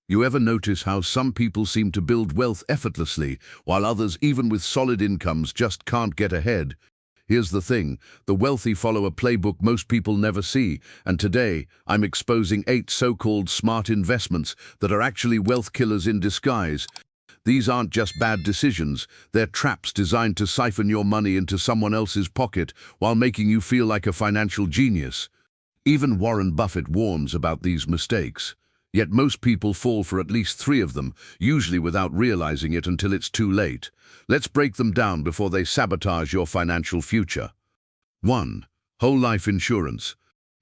You ever notice how some people seem to build wealth effortlessly, while others, even with solid incomes, just can't get ahead? Here's the thing, the wealthy follow a playbook most people never see, and today I'm exposing 8 so-called smart investments that are actually wealth killers in disguise. These aren't just bad decisions, they're traps designed to siphon your money into someone else's pocket while making you feel like a financial genius. Even Warren Buffett warns about these mistakes. Yet most people fall for at least 3 of them, usually without realizing it until it's too late. Let's break them down before they sabotage your financial future. 1. Whole life insurance.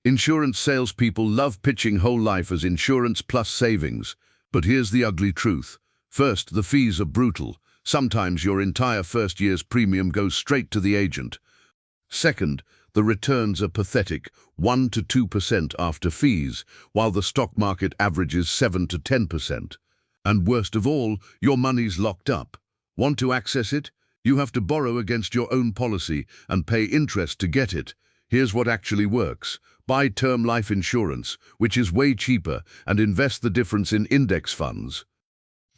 Insurance salespeople love pitching whole life as insurance plus savings. But here's the ugly truth. First, the fees are brutal. Sometimes your entire first year's premium goes straight to the agent. Second, the returns are pathetic, 1 to 2% after fees, while the stock market averages 7 to 10%. And worst of all, your money's locked up. Want to access it? You have to borrow against your own policy and pay interest to get it. Here's what actually works. Buy term life insurance, which is way cheaper, and invest the difference in index funds.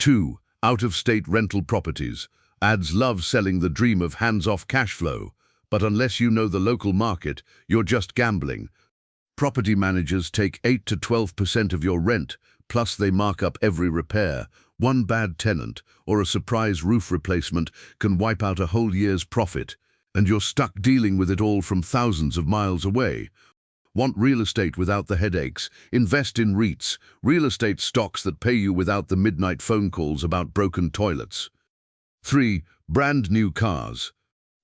2. Out-of-state rental properties. Ads love selling the dream of hands-off cash flow. But unless you know the local market, you're just gambling. Property managers take 8 to 12% of your rent, plus they mark up every repair. One bad tenant or a surprise roof replacement can wipe out a whole year's profit, and you're stuck dealing with it all from thousands of miles away. Want real estate without the headaches? Invest in REITs, real estate stocks that pay you without the midnight phone calls about broken toilets. 3. Brand new cars.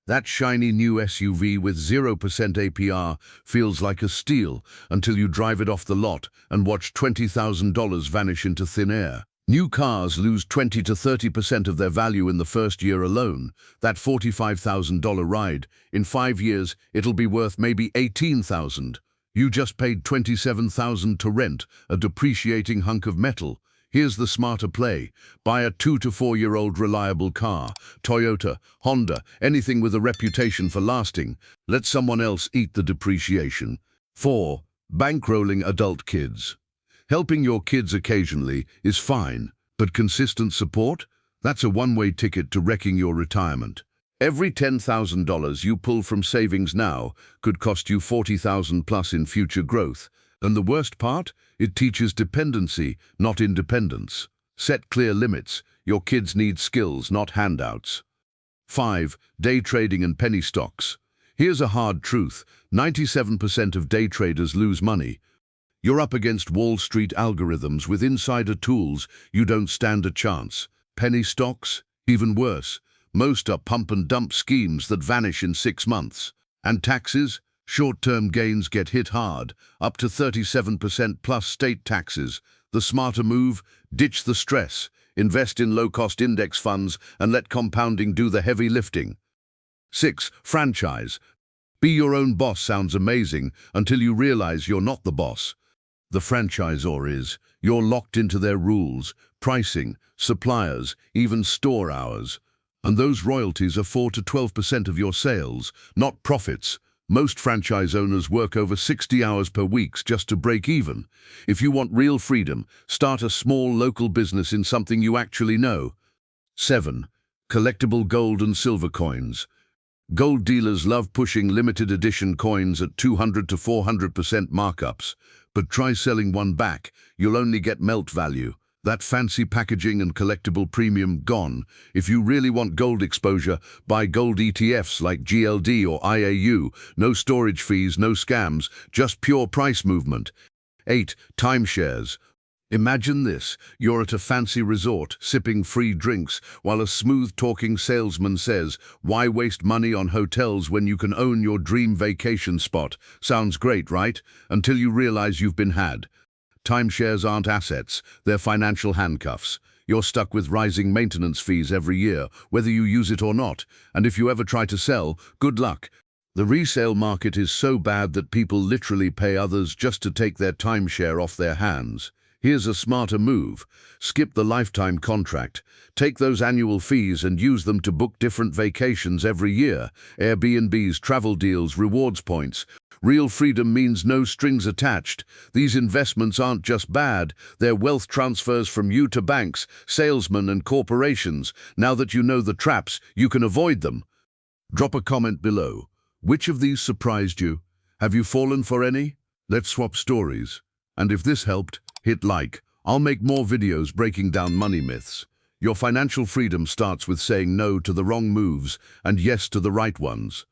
That shiny new SUV with 0% APR feels like a steal until you drive it off the lot and watch $20,000 vanish into thin air. New cars lose 20 to 30% of their value in the first year alone. That $45,000 ride, in 5 years, it'll be worth maybe $18,000. You just paid $27,000 to rent a depreciating hunk of metal. Here's the smarter play. Buy a 2 to 4-year-old reliable car. Toyota, Honda, anything with a reputation for lasting. Let someone else eat the depreciation. 4. Bankrolling adult kids. Helping your kids occasionally is fine, but consistent support? That's a one-way ticket to wrecking your retirement. Every $10,000 you pull from savings now could cost you $40,000 plus in future growth. And the worst part? It teaches dependency, not independence. Set clear limits. Your kids need skills, not handouts. 5. Day trading and penny stocks. Here's a hard truth. 97% of day traders lose money. You're up against Wall Street algorithms with insider tools. You don't stand a chance. Penny stocks? Even worse. Most are pump-and-dump schemes that vanish in 6 months. And taxes? Short-term gains get hit hard, up to 37% plus state taxes. The smarter move? Ditch the stress. Invest in low-cost index funds and let compounding do the heavy lifting. 6. Franchise. Be your own boss sounds amazing until you realize you're not the boss. The franchisor is. You're locked into their rules, pricing, suppliers, even store hours. And those royalties are 4 to 12% of your sales, not profits. Most franchise owners work over 60 hours per week just to break even. If you want real freedom, start a small local business in something you actually know. 7. Collectible gold and silver coins. Gold dealers love pushing limited edition coins at 200 to 400% markups, but try selling one back. You'll only get melt value. That fancy packaging and collectible premium gone. If you really want gold exposure, buy gold ETFs like GLD or IAU. No storage fees, no scams, just pure price movement. 8. Timeshares. Imagine this. You're at a fancy resort, sipping free drinks, while a smooth-talking salesman says, "Why waste money on hotels when you can own your dream vacation spot?" Sounds great, right? Until you realize you've been had. Timeshares aren't assets, they're financial handcuffs. You're stuck with rising maintenance fees every year, whether you use it or not. And if you ever try to sell, good luck. The resale market is so bad that people literally pay others just to take their timeshare off their hands. Here's a smarter move. Skip the lifetime contract. Take those annual fees and use them to book different vacations every year. Airbnbs, travel deals, rewards points. Real freedom means no strings attached. These investments aren't just bad, they're wealth transfers from you to banks, salesmen and corporations. Now that you know the traps, you can avoid them. Drop a comment below. Which of these surprised you? Have you fallen for any? Let's swap stories. And if this helped, hit like. I'll make more videos breaking down money myths. Your financial freedom starts with saying no to the wrong moves and yes to the right ones.